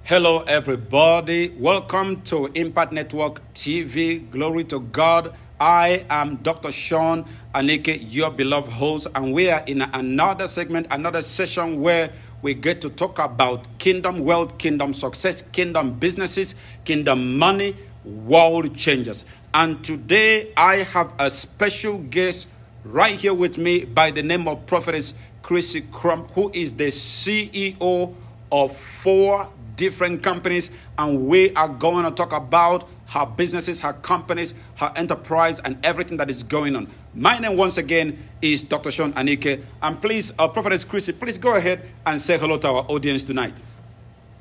Hello, everybody. Welcome to Impact Network TV. Glory to God. I am Dr. Sean Anike, your beloved host, and we are in another segment, another session where we get to talk about kingdom wealth, kingdom success, kingdom businesses, kingdom money, world changers. And today I have a special guest right here with me by the name of Prophetess Chrissy Crump, who is the CEO of 4 different companies, and we are going to talk about her businesses, her companies, her enterprise, and everything that is going on. My name once again is Dr. Sean Anike, and please, Prophetess Chrissy, please go ahead and say hello to our audience tonight.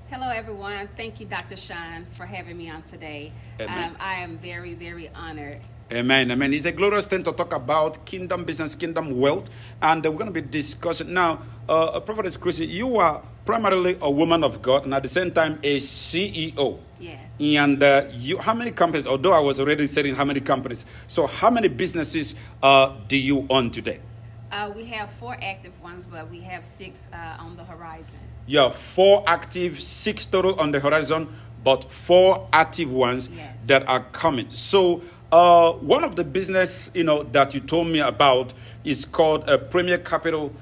Hello, everyone. Thank you, Dr. Sean, for having me on today. I am very, very honored. Amen, amen. It's a glorious thing to talk about kingdom business, kingdom wealth, and we're going to be discussing now. Prophetess Chrissy, you are primarily a woman of God and at the same time a CEO. Yes. And you, how many companies? Although I was already saying how many companies, so how many businesses do you own today? We have 4 active ones, but we have 6 on the horizon. You have 4 active, 6 total on the horizon, but 4 active ones that are coming. So. One of the business, that you told me about is called Premier Capital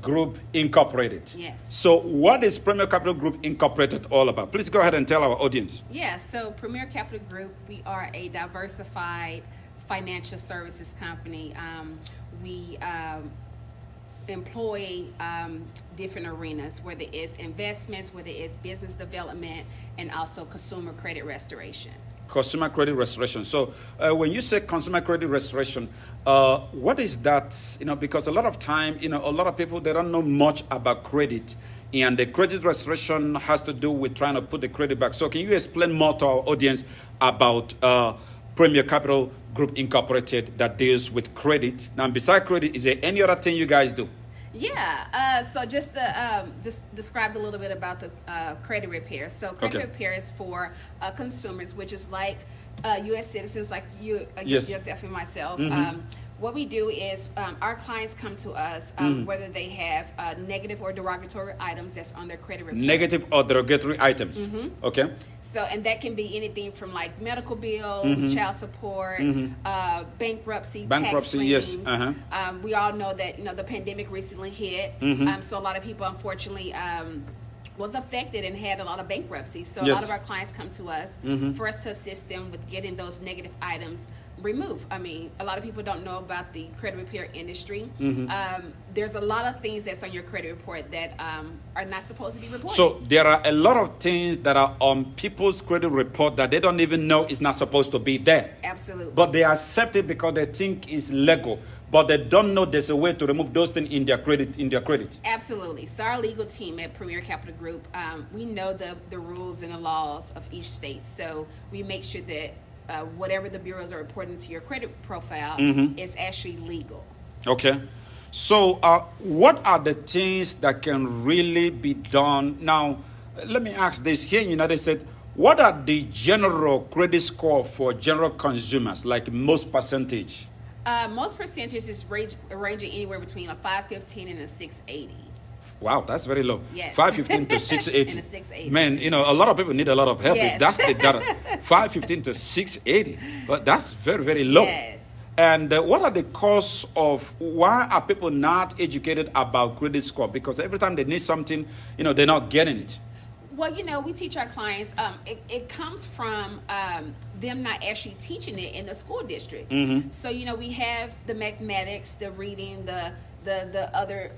Group Incorporated. Yes. So what is Premier Capital Group Incorporated all about? Please go ahead and tell our audience. Yes. So Premier Capital Group, we are a diversified financial services company. We employ different arenas, whether it's investments, whether it's business development, and also consumer credit restoration. Consumer credit restoration. So when you say consumer credit restoration, what is that? Because a lot of time, a lot of people, they don't know much about credit. And the credit restoration has to do with trying to put the credit back. So can you explain more to our audience about Premier Capital Group Incorporated that deals with credit? Now, besides credit, is there any other thing you guys do? Yeah, so just to describe a little bit about the credit repair. So credit repair is for consumers, which is like U.S. citizens like you, yourself and myself. Mm-hmm. What we do is our clients come to us whether they have negative or derogatory items that's on their credit repair. Negative or derogatory items. Mm-hmm. Okay. So, and that can be anything from like medical bills, child support, bankruptcy, tax liens. Yes. We all know that the pandemic recently hit, so a lot of people unfortunately was affected and had a lot of bankruptcy. So a lot of our clients come to us for us to assist them with getting those negative items removed. I mean, a lot of people don't know about the credit repair industry. There's a lot of things that's on your credit report that are not supposed to be reported. So there are a lot of things that are on people's credit report that they don't even know is not supposed to be there. Absolutely. But they accept it because they think it's legal. But they don't know there's a way to remove those things in their credit. Absolutely. So our legal team at Premier Capital Group, we know the rules and the laws of each state. So we make sure that whatever the bureaus are reporting to your credit profile is actually legal. Okay. So what are the things that can really be done? Now, let me ask this. Here in the United States, what are the general credit score for general consumers, like most percentage? Most percentages is ranging anywhere between a 515 and a 680. Wow, that's very low. Yes. 515 to 680. And a 680. Man, a lot of people need a lot of help. Yes. If that's the data. 515 to 680. But that's very, very low. Yes. And what are the causes of why are people not educated about credit score? Because every time they need something, they're not getting it. Well, we teach our clients, it comes from them not actually teaching it in the school districts. So, we have the mathematics, the reading, the other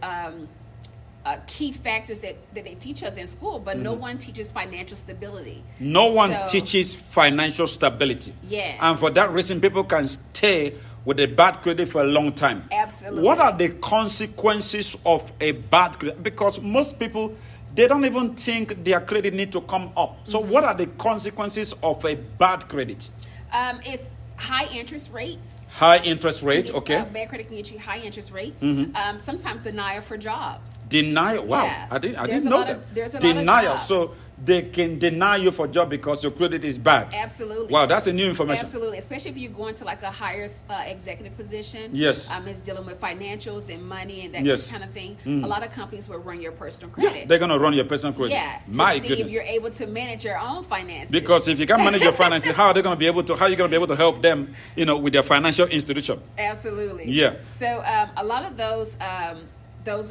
key factors that they teach us in school, but no one teaches financial stability. No one teaches financial stability. Yes. And for that reason, people can stay with a bad credit for a long time. Absolutely. What are the consequences of a bad credit? Because most people, they don't even think their credit need to come up. So what are the consequences of a bad credit? It's high interest rates. High interest rate, okay. Bad credit can get you high interest rates. Sometimes denial for jobs. Denial, wow. Yeah. I didn't know that. There's a denial. lot of jobs. So they can deny you for job because your credit is bad. Absolutely. Wow, that's a new information. Absolutely, especially if you're going to like a higher executive position. Yes. It's dealing with financials and money and that kind of thing. A lot of companies will run your personal credit. Yeah, they're going to run your personal credit. Yeah, to see if you're able to manage your own finances. Because if you can't manage your finances, how are you going to be able to help them, with their financial institution? Absolutely. Yeah. So a lot of those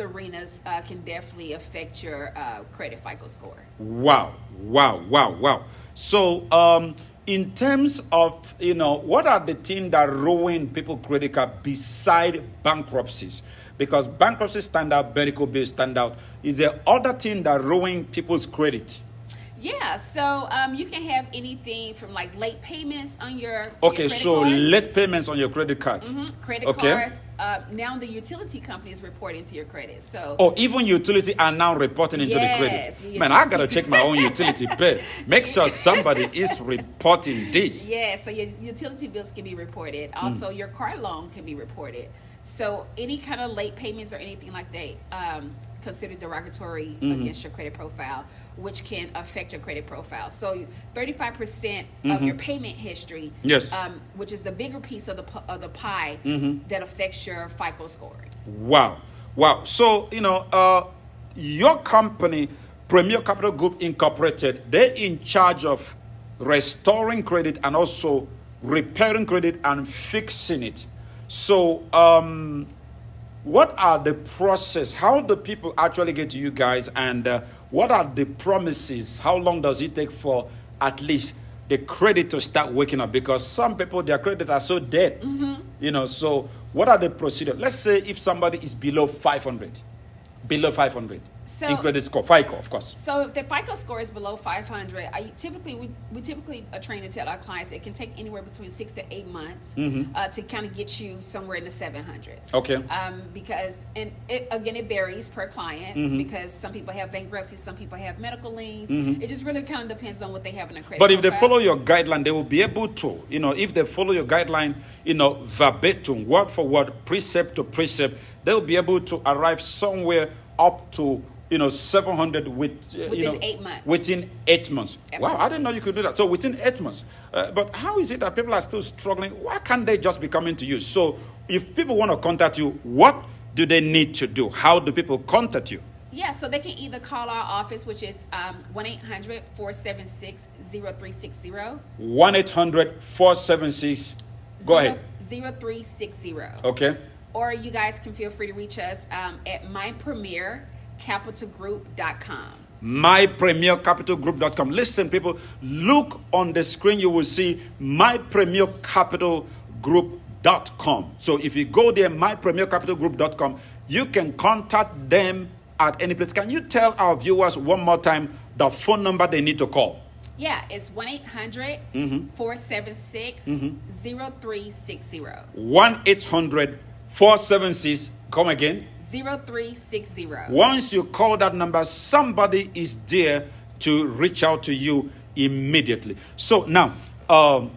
arenas can definitely affect your credit FICO score. Wow. So, in terms of, what are the things that ruin people's credit card beside bankruptcies? Because bankruptcy stand out, medical bills stand out. Is there other thing that ruin people's credit? Yeah, so you can have anything from like late payments on your okay, so cards. Late payments on your credit card. Credit cards. Now the utility company is reporting to your credit. So even utility are now reporting into the credit. Man, I gotta check my own utility bill. Make sure somebody is reporting this. Yeah, so your utility bills can be reported. Also, your car loan can be reported. So any kind of late payments or anything like that considered derogatory against your credit profile, which can affect your credit profile. So 35% of your payment history, yes, which is the bigger piece of the pie that affects your FICO scoring. Wow. So your company, Premier Capital Group Incorporated, they're in charge of restoring credit and also repairing credit and fixing it. So, what are the process? How do people actually get to you guys? And what are the promises? How long does it take for at least the credit to start waking up? Because some people, their credit are so dead. So what are the procedures? Let's say if somebody is below 500 in credit score, FICO, of course. So if the FICO score is below 500, we typically are trained to tell our clients it can take anywhere between 6 to 8 months to kind of get you somewhere in the 700s. Okay. Because it varies per client because some people have bankruptcy, some people have medical liens. It just really kind of depends on what they have in their credit. But if they follow your guideline, they will be able to. If they follow your guideline, verbatim, word for word, precept to precept, they will be able to arrive somewhere up to 700 within 8 months. Within 8 months. Absolutely. Wow, I didn't know you could do that. So within 8 months. But how is it that people are still struggling? Why can't they just be coming to you? So if people want to contact you, what do they need to do? How do people contact you? Yeah, so they can either call our office, which is 1-800-476-0360. 1-800-476. Go ahead. 0360. Okay. Or you guys can feel free to reach us at mypremiercapitalgroup.com. mypremiercapitalgroup.com. Listen, people, look on the screen. You will see mypremiercapitalgroup.com. So if you go there, mypremiercapitalgroup.com, you can contact them at any place. Can you tell our viewers one more time the phone number they need to call? Yeah, it's 1-800-476-0360. 1-800-476, come again? 0360. Once you call that number, somebody is there to reach out to you immediately. So now, the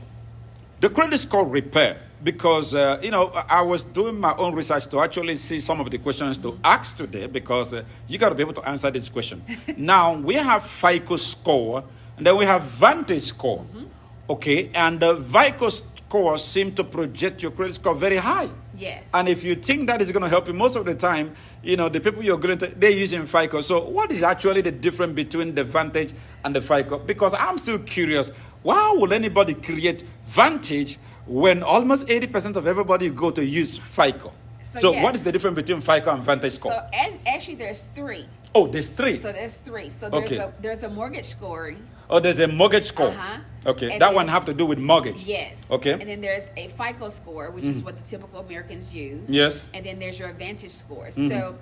credit score repair, because, I was doing my own research to actually see some of the questions to ask today, because you got to be able to answer this question. Now, we have FICO score, and then we have Vantage score. Okay, and the FICO score seems to project your credit score very high. Yes. And if you think that is going to help you, most of the time, the people you're going to, they're using FICO. So what is actually the difference between the Vantage and the FICO? Because I'm still curious, why would anybody create Vantage when almost 80% of everybody go to use FICO? So what is the difference between FICO and Vantage score? So actually there's three. Oh, there's three. So there's three. So there's a mortgage scoring. Oh, there's a mortgage score. Okay, and that one have to do with mortgage. Yes. Okay. And then there's a FICO score, which is what the typical Americans use. Yes. And then there's your Vantage score. So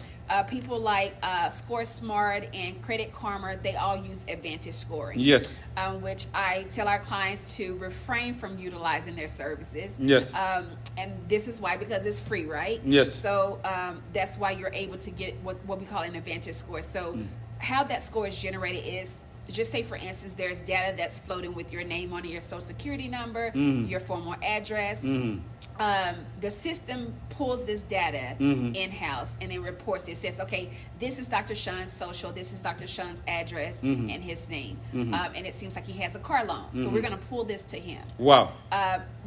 people like Score Smart and Credit Karma, they all use Vantage scoring. Yes. Which I tell our clients to refrain from utilizing their services. Yes. And this is why, because it's free, right? Yes. So that's why you're able to get what we call an Vantage score. So how that score is generated is, just say, for instance, there's data that's floating with your name on it, your social security number, your formal address, the system pulls this data in-house and then reports it. It says, okay, this is Dr. Sean's social, this is Dr. Sean's address and his name. And it seems like he has a car loan. So we're going to pull this to him. Wow.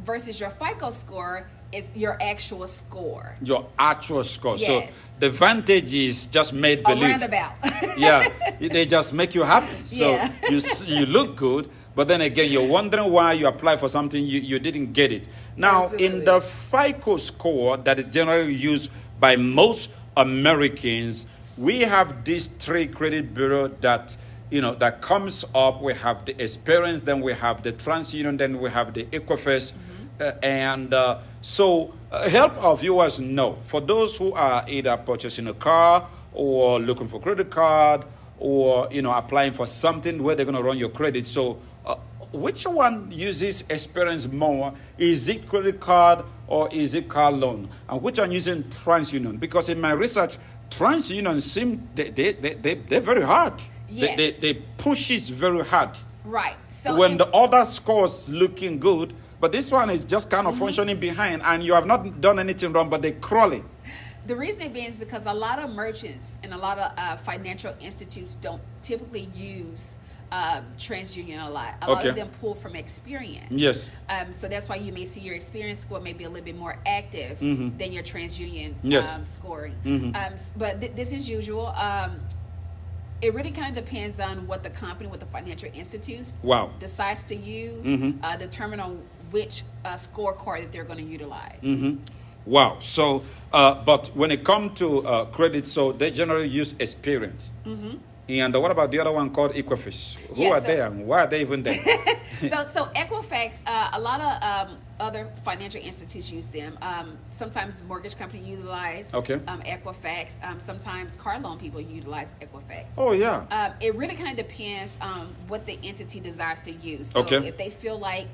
Versus your FICO score is your actual score. Your actual score. Yes. So the Vantage is just made believe. A roundabout. Yeah. They just make you happy. So Yeah. you look good. But then again, you're wondering why you apply for something you didn't get it. Now, Absolutely. in the FICO score that is generally used by most Americans, we have this 3 credit bureau that that comes up. We have the Experience, then we have the TransUnion, then we have the Equifax, so help our viewers know, for those who are either purchasing a car or looking for credit card or applying for something where they're going to run your credit. So which one uses Experience more? Is it credit card or is it car loan? And which one using TransUnion? Because in my research, TransUnion seem they're very hard. Yes. They push it very hard. Right. So when the other scores looking good, but this one is just kind of functioning behind, and you have not done anything wrong, but they're crawling. The reason it being is because a lot of merchants and a lot of financial institutes don't typically use TransUnion a lot. A lot of them pull from Experian. Yes. So that's why you may see your Experience score may be a little bit more active than your TransUnion scoring. But this is usual. It really kind of depends on what the company, what the financial institutes decides to use, determine on which scorecard that they're going to utilize. Wow. So, but when it comes to credit, so they generally use Experience. And what about the other one called Equifax? Who are they and why are they even there? So Equifax, a lot of other financial institutes use them. Sometimes the mortgage company utilize Equifax. Sometimes car loan people utilize Equifax. Oh, yeah. It really kind of depends on what the entity desires to use. So if they feel like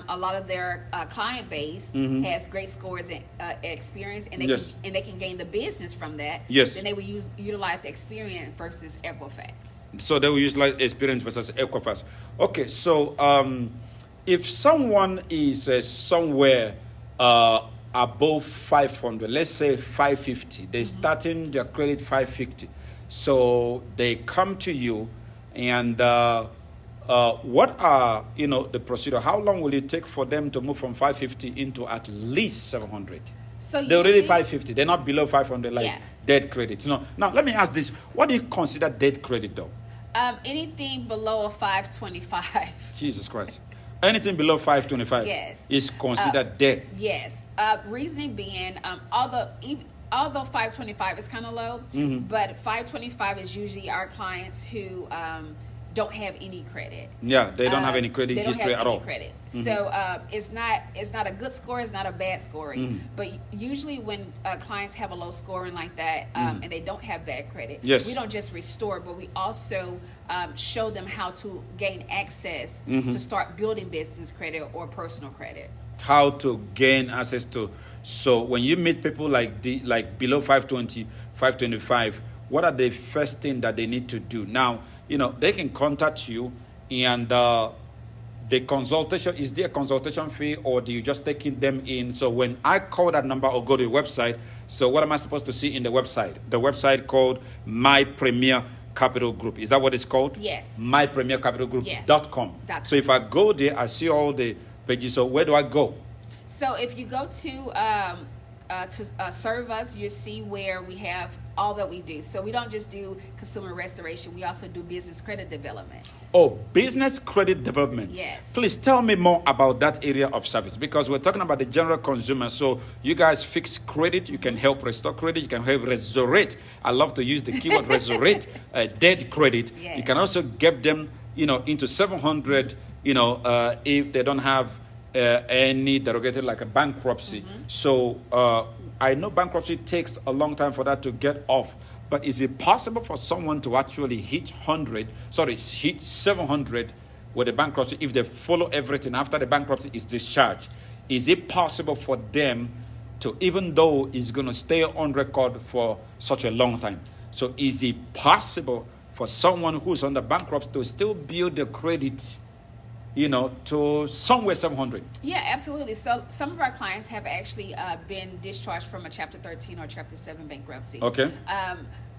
a lot of their client base has great scores and experience, and they can gain the business from that. Yes. Then they would utilize Experience versus Equifax. So they will utilize Experience versus Equifax. Okay, so if someone is somewhere above 500, let's say 550, they're starting their credit 550. So they come to you, and what are the procedure? How long will it take for them to move from 550 into at least 700? So they're already 550. They're not below 500 like dead credit. No. Now let me ask this: what do you consider dead credit, though? Anything below a 525. Jesus Christ! Anything below 525 is considered dead. Yes. Reasoning being, although 525 is kind of low, but 525 is usually our clients who don't have any credit. Yeah, they don't have any credit history at all. Credit. So it's not a good score, it's not a bad scoring. But usually when clients have a low scoring like that and they don't have bad credit, we don't just restore, but we also show them how to gain access to start building business credit or personal credit. How to gain access to. So when you meet people like below 520, 525, what are the first thing that they need to do? Now, they can contact you, and the consultation, is there a consultation fee, or do you just taking them in? So when I call that number or go to the website, so what am I supposed to see in the website? The website called My Premier Capital Group. Is that what it's called? Yes. MyPremierCapitalGroup.com. So if I go there, I see all the pages. So where do I go? So if you go to serve us, you see where we have all that we do. So we don't just do consumer restoration. We also do business credit development. Oh, business credit development. Yes. Please tell me more about that area of service, because we're talking about the general consumer. So you guys fix credit. You can help restore credit. You can help resurrect. I love to use the keyword resurrect dead credit. Yes. You can also get them, into 700, if they don't have any derogated like a bankruptcy. So I know bankruptcy takes a long time for that to get off, but is it possible for someone to actually hit 700 with a bankruptcy if they follow everything after the bankruptcy is discharged? Is it possible for them to, even though it's going to stay on record for such a long time, so is it possible for someone who's under bankruptcy to still build their credit to somewhere 700. Yeah, absolutely. So some of our clients have actually been discharged from a Chapter 13 or Chapter 7 bankruptcy. Okay.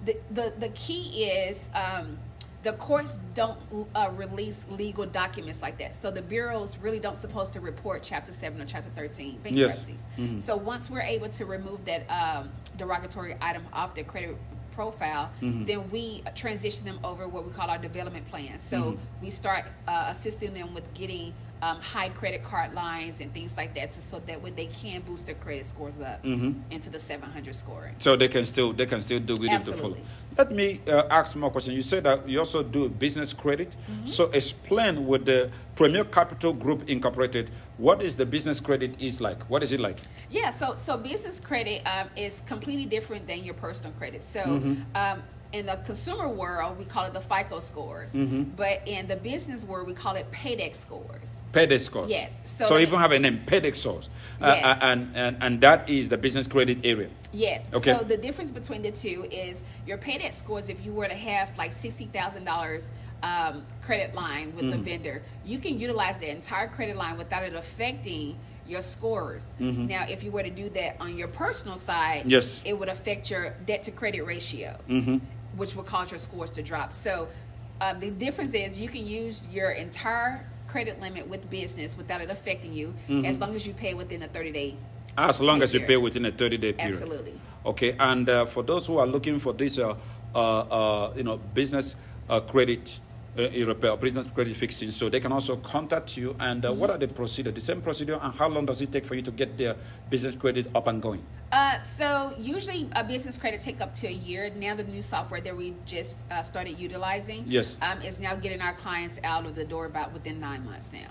The key is the courts don't release legal documents like that. So the bureaus really don't supposed to report Chapter 7 or Chapter 13 bankruptcies. Yes. So once we're able to remove that derogatory item off their credit profile, then we transition them over what we call our development plan. So we start assisting them with getting high credit card lines and things like that, so that way they can boost their credit scores up into the 700 scoring. So they can still do it. Absolutely. Let me ask more questions. You said that you also do business credit. So explain with the Premier Capital Group Incorporated, what is the business credit is like? What is it like? Yeah, so business credit is completely different than your personal credit. So in the consumer world, we call it the Fico scores. But in the business world, we call it Paydex scores. Paydex scores. Yes. So even have a name, Paydex scores. Yes. And that is the business credit area. Yes. Okay. So the difference between the two is your Paydex scores, if you were to have like $60,000 credit line with the vendor, you can utilize the entire credit line without it affecting your scores. Now, if you were to do that on your personal side, yes, it would affect your debt to credit ratio, which would cause your scores to drop. So the difference is you can use your entire credit limit with business without it affecting you, as long as you pay within a 30-day. As long as you pay within a 30-day period. Absolutely. Okay, and for those who are looking for this, business credit repair, business credit fixing, so they can also contact you. And what are the procedure? The same procedure, and how long does it take for you to get their business credit up and going? So usually a business credit take up to a year. Now the new software that we just started utilizing, yes, is now getting our clients out of the door about within 9 months now.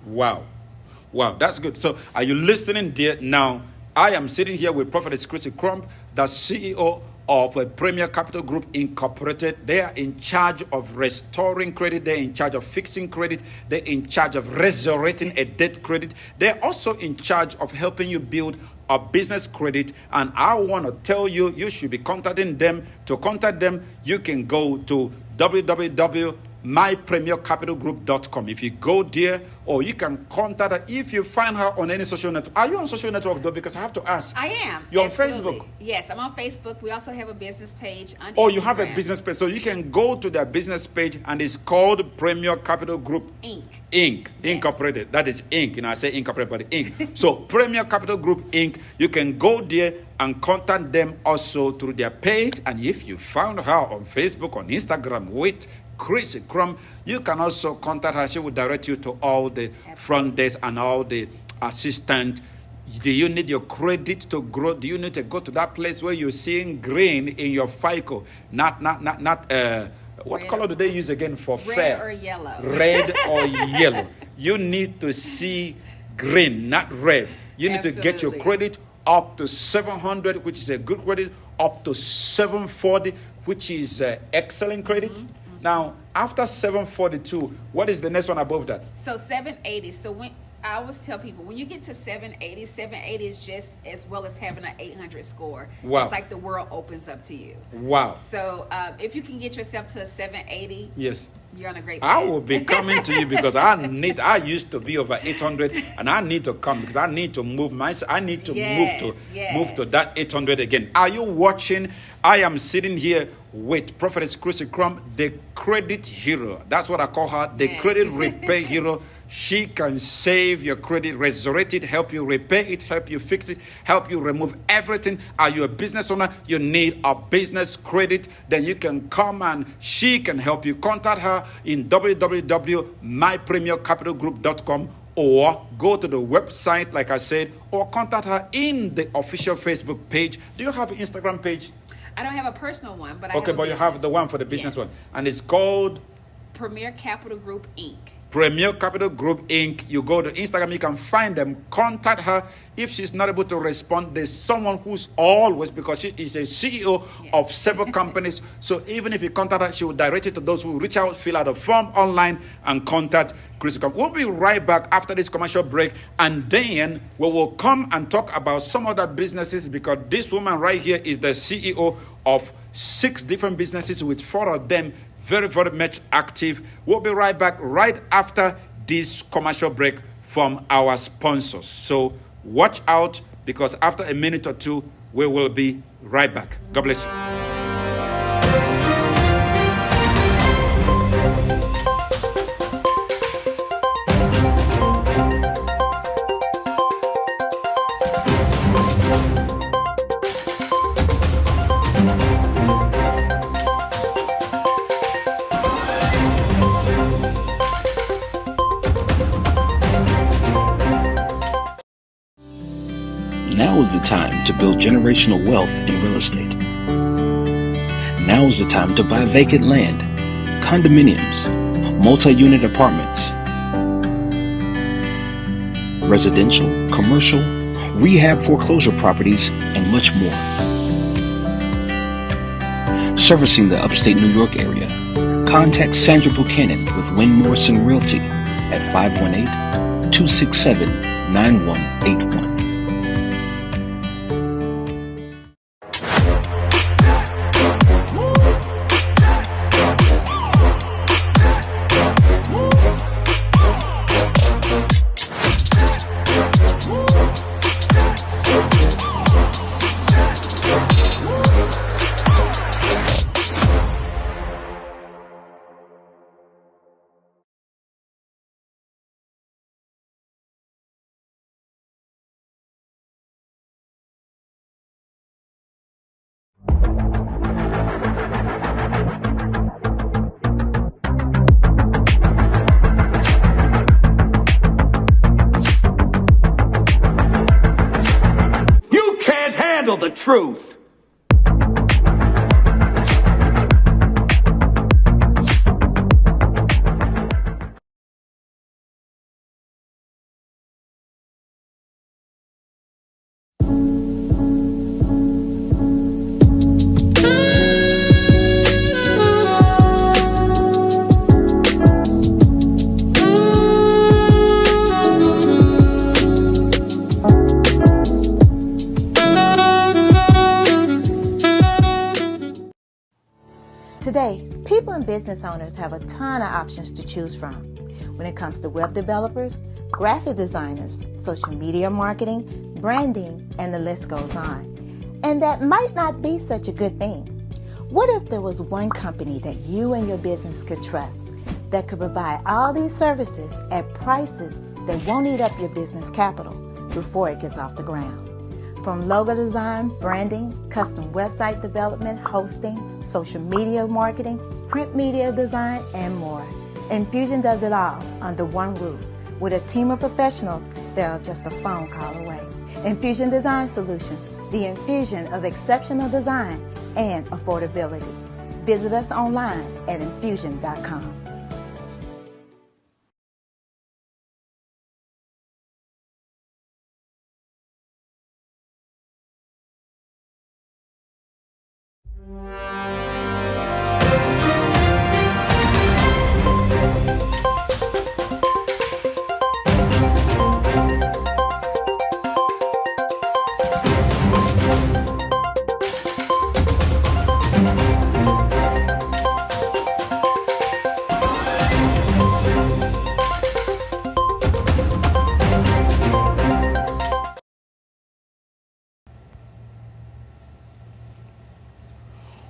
Wow, that's good. So are you listening there now? I am sitting here with Prophetess Chrissy Crump, the CEO of a Premier Capital Group Incorporated. They are in charge of restoring credit. They're in charge of fixing credit. They're in charge of resurrecting a debt credit. They're also in charge of helping you build a business credit. And I want to tell you, you should be contacting them. To contact them, you can go to www.mypremiercapitalgroup.com. If you go there, or you can contact her if you find her on any social network. Are you on social network though? Because I have to ask. I am. You're Absolutely. on Facebook? Yes, I'm on Facebook. We also have a business page on Oh, Instagram. you have a business page. So you can go to their business page, and it's called Premier Capital Group Inc. Yes. Incorporated. That is Inc. I say Incorporated, but Inc. So Premier Capital Group Inc. You can go there and contact them also through their page. And if you found her on Facebook, on Instagram with Chrissy Crump, you can also contact her. She will direct you to all the front desk and all the assistants. Do you need your credit to grow? Do you need to go to that place where you're seeing green in your FICO? Not what Red color do they use again for Red fair? or yellow. Red or yellow. You need to see green, not red. You need to get your credit up to 700, which is a good credit, up to 740, which is excellent credit. Now, after 742, what is the next one above that? So 780. So when I always tell people, when you get to 780 is just as well as having an 800 score. Wow. It's like the world opens up to you. Wow. So if you can get yourself to a 780, yes, you're on a great path. I path. will be coming to you because I used to be over 800, and I need to come because I need to move move to that 800 again. Are you watching? I am sitting here with Prophetess Chrissy Crump, the credit hero. That's what I call her, the credit repair hero. She can save your credit, resurrect it, help you repair it, help you fix it, help you remove everything. Are you a business owner? You need a business credit. Then you can come and she can help you. Contact her in www.mypremiercapitalgroup.com, or go to the website, like I said, or contact her in the official Facebook page. Do you have an Instagram page? I don't have a personal one, but I have a but business. you have the one for the business one. Yes. And it's called Premier Capital Group Inc. Premier Capital Group Inc. You go to Instagram, you can find them. Contact her. If she's not able to respond, there's someone who's always, because she is a CEO of several companies. So even if you contact her, she will direct you to those who reach out, fill out a form online, and contact Chrissy Crump. We'll be right back after this commercial break, and then we will come and talk about some other businesses, because this woman right here is the CEO of 6 different businesses, with 4 of them very, very much active. We'll be right back right after this commercial break from our sponsors. So watch out, because after a minute or two, we will be right back. God bless you. Now is the time to build generational wealth in real estate. Now is the time to buy vacant land, condominiums, multi-unit apartments, residential, commercial, rehab foreclosure properties, and much more. Servicing the upstate New York area, contact Sandra Buchanan with Wynn Morrison Realty at 518-267-9181. The truth. Today, people and business owners have a ton of options to choose from when it comes to web developers, graphic designers, social media marketing, branding, and the list goes on. And that might not be such a good thing. What if there was one company that you and your business could trust that could provide all these services at prices that won't eat up your business capital before it gets off the ground? From logo design, branding, custom website development, hosting, social media marketing, print media design, and more. Infusion does it all under one roof with a team of professionals that are just a phone call away. Infusion Design Solutions, the infusion of exceptional design and affordability. Visit us online at infusion.com.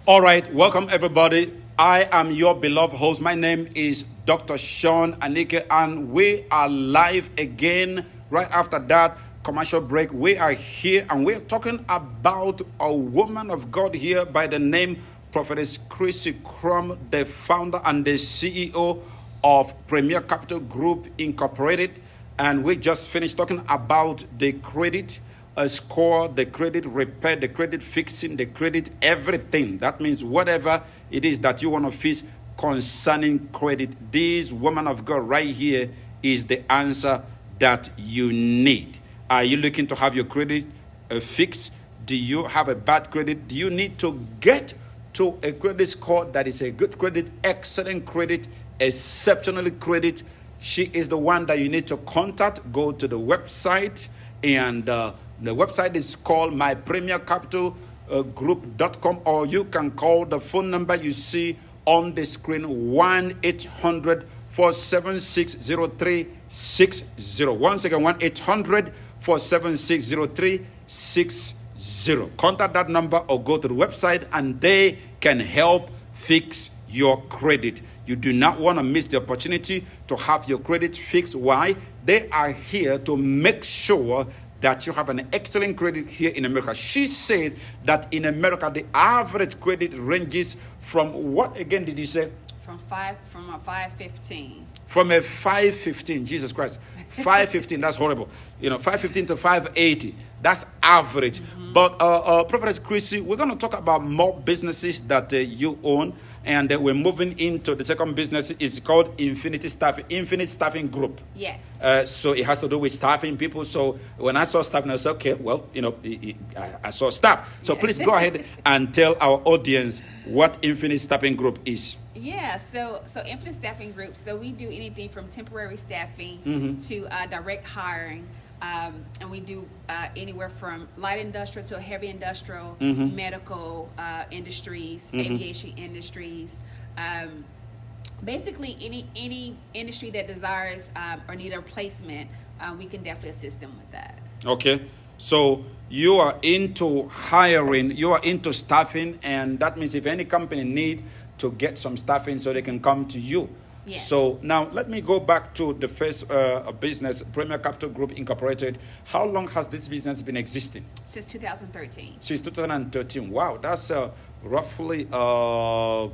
All right, welcome everybody. I am your beloved host. My name is Dr. Sean Anike, and we are live again. Right after that commercial break, we are here and we're talking about a woman of God here by the name Prophetess Chrissy Crum, the founder and the CEO of Premier Capital Group Incorporated. And we just finished talking about the credit score, the credit repair, the credit fixing, the credit everything. That means whatever it is that you want to fix concerning credit, this woman of God right here is the answer that you need. Are you looking to have your credit fixed? Do you have a bad credit? Do you need to get to a credit score that is a good credit, excellent credit, exceptional credit? She is the one that you need to contact. Go to the website, and the website is called mypremiercapitalgroup.com, or you can call the phone number you see on the screen, 1-800 1-800-476-0360. Once again, 1-800-476-0360. Contact that number or go to the website and they can help fix your credit. You do not want to miss the opportunity to have your credit fixed. Why? They are here to make sure that you have an excellent credit here in America. She said that in America, the average credit ranges from what again did you say? From a 515. From a 515, Jesus Christ. 515, that's horrible. 515 to 580, that's average. But Prophetess Chrissy, we're going to talk about more businesses that you own. And we're moving into the second business. It's called Infinite Staffing Group. Yes. So it has to do with staffing people. So when I saw staffing, I said, okay, well, I saw staff. So please go ahead and tell our audience what Infinite Staffing Group is. Yeah, so Infinite Staffing Group, so we do anything from temporary staffing to direct hiring. And we do anywhere from light industrial to heavy industrial, medical industries, aviation industries. Basically, any industry that desires or need a replacement, we can definitely assist them with that. Okay. So you are into hiring, you are into staffing, and that means if any company need to get some staffing so they can come to you. Yes. So now let me go back to the first business, Premier Capital Group Incorporated. How long has this business been existing? Since 2013. Since 2013. Wow, that's roughly 9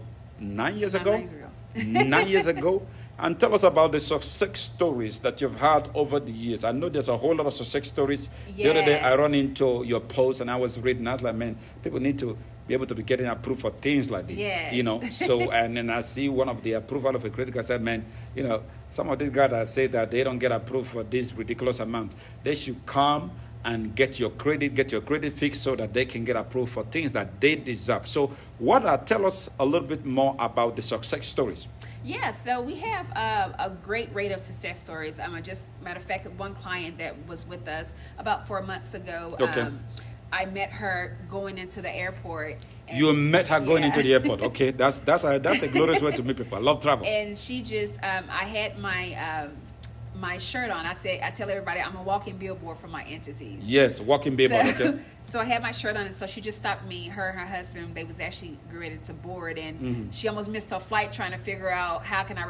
years ago. 9 years ago. 9 years ago. And tell us about the success stories that you've had over the years. I know there's a whole lot of success stories. Yes. The other day I ran into your post and I was reading. I was like, man, people need to be able to be getting approved for things like this. Yes. So, and then I see one of the approval of a credit card. I said, man, some of these guys that say that they don't get approved for this ridiculous amount, they should come and get your credit fixed so that they can get approved for things that they deserve. So tell us a little bit more about the success stories. Yeah, so we have a great rate of success stories. Matter of fact, one client that was with us about 4 months ago, okay. I met her going into the airport. You met her going into the airport. Okay, that's a glorious way to meet people. I love travel. And she just, I had my shirt on. I tell everybody I'm a walking billboard for my entities. Yes, walking billboard. Okay. So I had my shirt on, and so she just stopped me. Her and her husband, they was actually ready to board, and she almost missed her flight trying to figure out how can I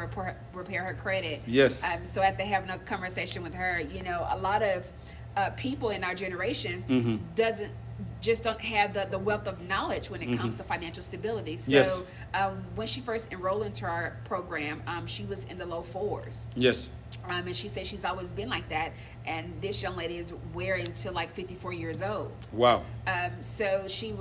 repair her credit. Yes. So after having a conversation with her, a lot of people in our generation don't have the wealth of knowledge when it comes to financial stability. So yes. When she first enrolled into our program, she was in the low fours. Yes. And she said she's always been like that. And this young lady is wearing to like 54 years old. Wow. So she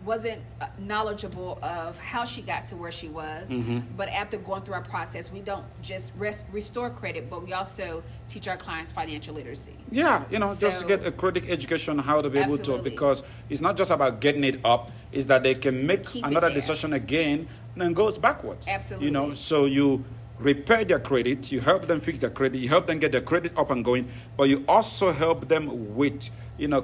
wasn't knowledgeable of how she got to where she was. But after going through our process, we don't just restore credit, but we also teach our clients financial literacy. Yeah, just to get a credit education, how to be able to, because it's not just about getting it up, it's that they can make another decision again and then goes backwards. Absolutely. So you repair their credit, you help them fix their credit, you help them get their credit up and going, but you also help them with,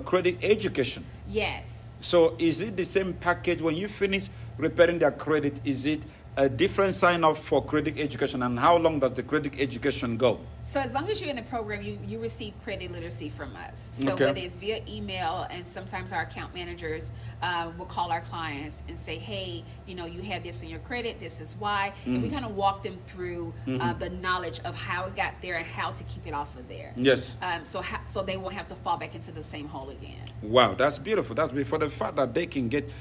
credit education. Yes. So is it the same package when you finish repairing their credit? Is it a different sign up for credit education, and how long does the credit education go? So as long as you're in the program, you receive credit literacy from us. So okay. Whether it's via email, and sometimes our account managers will call our clients and say, hey, you have this on your credit, this is why. And we kind of walk them through the knowledge of how it got there and how to keep it off of there. Yes. So they won't have to fall back into the same hole again. Wow, that's beautiful. That's beautiful. For the fact that they can get,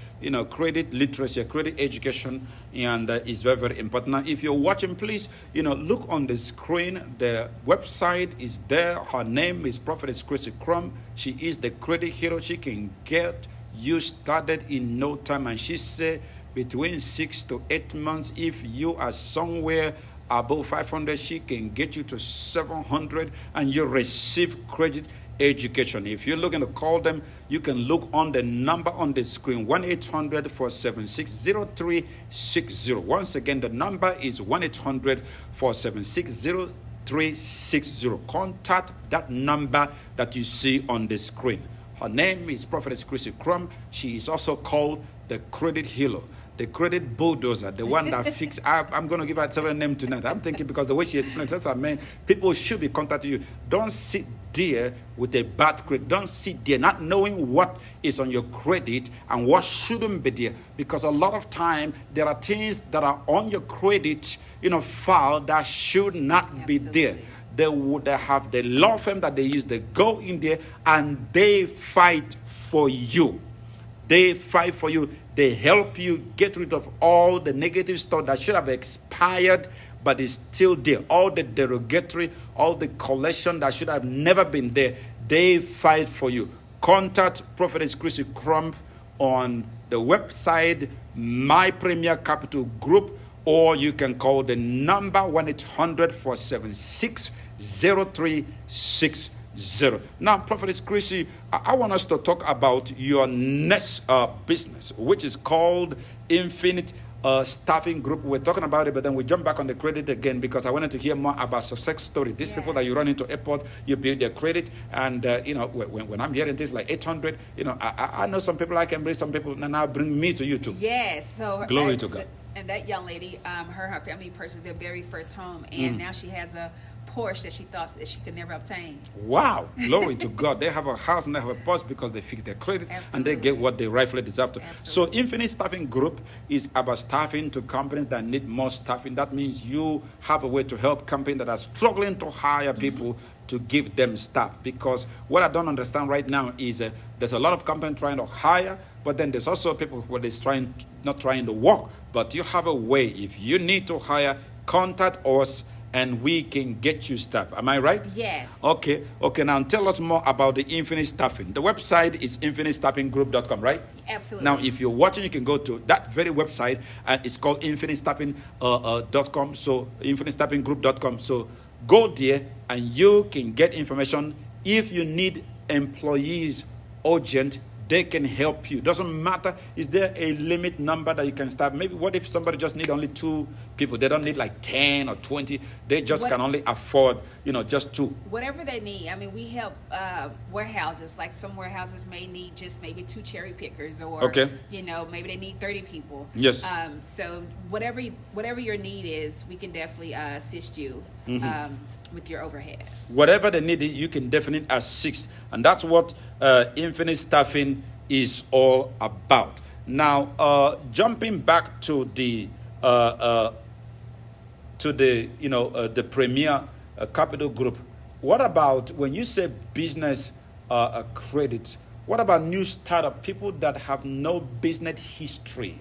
credit literacy, credit education, and is very, very important. Now, if you're watching, please, look on the screen. The website is there. Her name is Prophetess Chrissy Crum. She is the credit hero. She can get you started in no time. And she said between 6 to 8 months, if you are somewhere above 500, she can get you to 700 and you receive credit education. If you're looking to call them, you can look on the number on the screen, 1-800-476-0360. Once again, the number is 1-800-476-0360. Contact that number that you see on the screen. Her name is Prophetess Chrissy Crum. She is also called the Credit Healer. the credit bulldozer, the one that fix. I'm going to give her several names tonight. I'm thinking because the way she explains, that's what I mean. People should be contacting you. Don't sit there with a bad credit. Don't sit there not knowing what is on your credit and what shouldn't be there. Because a lot of time there are things that are on your credit, file that should not be there. They would have the law firm that they use. They go in there and they fight for you. They fight for you. They help you get rid of all the negative stuff that should have expired but is still there. All the derogatory, all the collection that should have never been there. They fight for you. Contact Prophetess Chrissy Crump on the website My Premier Capital Group, or you can call the number 1-800-476-0360. Now, Prophetess Chrissy, I want us to talk about your next business, which is called Infinite Staffing Group. We're talking about it, but then we jump back on the credit again because I wanted to hear more about success story. These people that you run into airport, you build their credit, and when I'm hearing things like 800, I know some people I can bring, some people now bring me to you too. Yes, so glory to God. And that young lady, her family purchased their very first home, and now she has a Porsche that she thought that she could never obtain. Wow, glory to God. They have a house and they have a Porsche because they fix their credit. Absolutely. And they get what they rightfully deserve to. Absolutely. So Infinite Staffing Group is about staffing to companies that need more staffing. That means you have a way to help companies that are struggling to hire people to give them staff. Because what I don't understand right now is there's a lot of companies trying to hire, but then there's also people who are not trying to work. But you have a way. If you need to hire, contact us and we can get you staff. Am I right? Yes. Okay. Now tell us more about the Infinite Staffing. The website is infinitestaffing.group.com, right? Absolutely. Now, if you're watching, you can go to that very website, and it's called infinitestaffing.com. So infinitestaffing.group.com. So go there, and you can get information. If you need employees urgent, they can help you. Doesn't matter. Is there a limit number that you can start? Maybe what if somebody just need only 2 people? They don't need like 10 or 20. They just can only afford, just 2. Whatever they need. I mean, we help warehouses. Like some warehouses may need just maybe 2 cherry pickers, or maybe they need 30 people. Yes. So whatever your need is, we can definitely assist you. With your overhead. Whatever they need, you can definitely assist. And that's what Infinite Staffing is all about. Now, jumping back to the Premier Capital Group, what about when you say business credit, what about new startup, people that have no business history,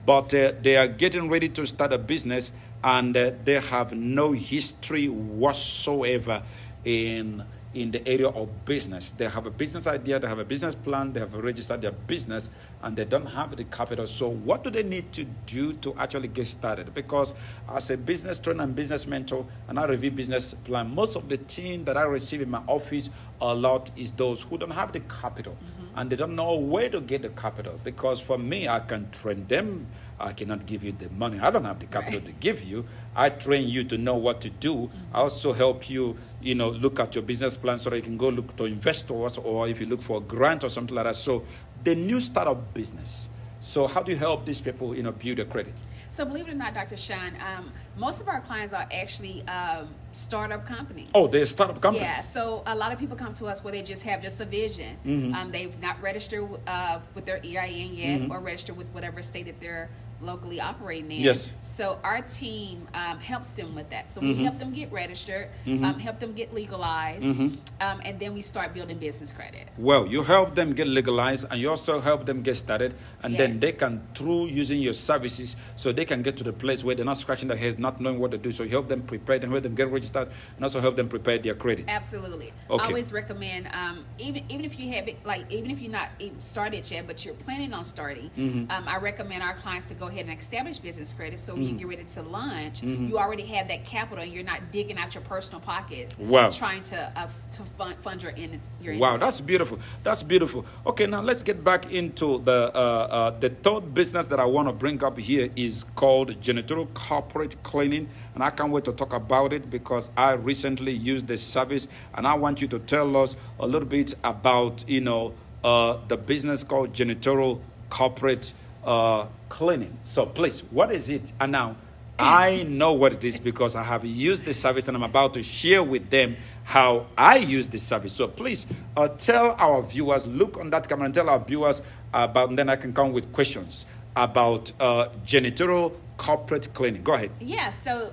but they are getting ready to start a business and they have no history whatsoever in the area of business? They have a business idea, they have a business plan, they have registered their business, and they don't have the capital. So what do they need to do to actually get started? Because as a business trainer and business mentor, and I review business plan, most of the team that I receive in my office a lot is those who don't have the capital, and they don't know where to get the capital. Because for me, I can train them, I cannot give you the money. I don't have the capital to give you. I train you to know what to do. I also help you, look at your business plan so that you can go look to investors, or if you look for a grant or something like that. So the new startup business. So how do you help these people, build their credit? So believe it or not, Dr. Sean, most of our clients are actually startup companies. Oh, they're startup companies. Yeah, so a lot of people come to us where they just have just a vision. They've not registered with their EIN yet, or registered with whatever state that they're locally operating in. Yes. So our team helps them with that. So we help them get registered, help them get legalized, and then we start building business credit. Well, you help them get legalized, and you also help them get started, and then they can, through using your services, so they can get to the place where they're not scratching their heads, not knowing what to do. So you help them prepare, and help them get registered, and also help them prepare their credit. Absolutely. Okay. I always recommend, even if you have it, even if you're not even started yet, but you're planning on starting, I recommend our clients to go ahead and establish business credit, so when you get ready to launch, you already have that capital, and you're not digging out your personal pockets, trying to fund your entity. Wow, that's beautiful. That's beautiful. Okay, now let's get back into the third business that I want to bring up here is called Janitorial Corporate Cleaning, and I can't wait to talk about it because I recently used the service, and I want you to tell us a little bit about the business called Janitorial Corporate cleaning. So please, what is it? And now, I know what it is because I have used the service and I'm about to share with them how I use the service. So please tell our viewers, look on that camera and tell our viewers about, and then I can come with questions about janitorial corporate cleaning. Go ahead. Yeah, so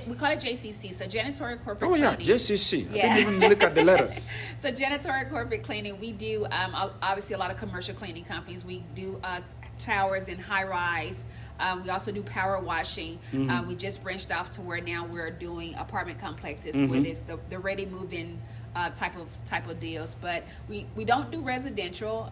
we call it JCC, so Janitorial Corporate Cleaning. Oh yeah, JCC. Yeah. I didn't even look at the letters. So Janitorial Corporate Cleaning, we do obviously a lot of commercial cleaning companies. We do towers and high rise. We also do power washing. We just branched off to where now we're doing apartment complexes where it's the ready move-in type of deals. But we don't do residential.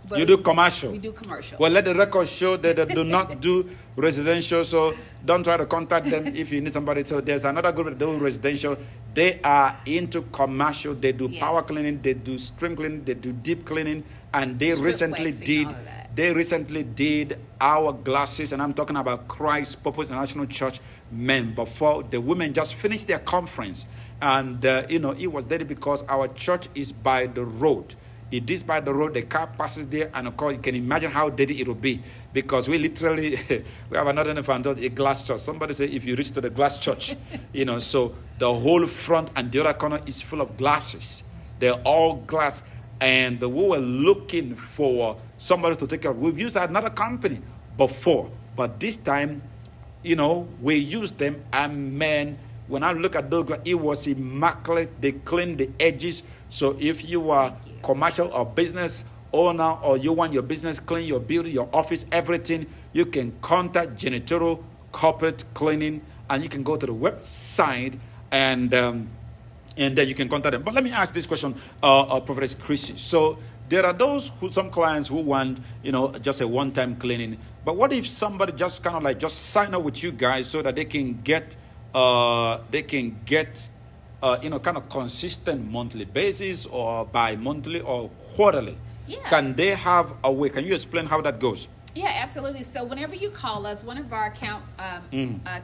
But you do commercial. We do commercial. Well, let the record show that they do not do residential. So don't try to contact them if you need somebody. So there's another group that do residential. They are into commercial. They do power cleaning. They do stream cleaning. They do deep cleaning. And they recently did. They recently did our glasses, and I'm talking about Christ Purpose International Church men. Before the women just finished their conference, and it was there because our church is by the road. It is by the road. The car passes there, and of course, you can imagine how dirty it will be because we literally we have another name, a glass church. Somebody say if you reach to the glass church, so the whole front and the other corner is full of glasses. They're all glass. And we were looking for somebody to take care of. We've used another company before, but this time, we used them. And man, when I look at those, it was immaculate. They cleaned the edges. So if you are commercial or business owner, or you want your business clean, your building, your office, everything, you can contact Janitorial Corporate Cleaning, and you can go to the website and then you can contact them. But let me ask this question, Prophetess Chrissy. So there are some clients who want, just a one-time cleaning. But what if somebody just kind of just sign up with you guys so that they can get, kind of consistent monthly basis or bi-monthly or quarterly? Yeah. Can they have a way? Can you explain how that goes? Yeah, absolutely. So whenever you call us, one of our account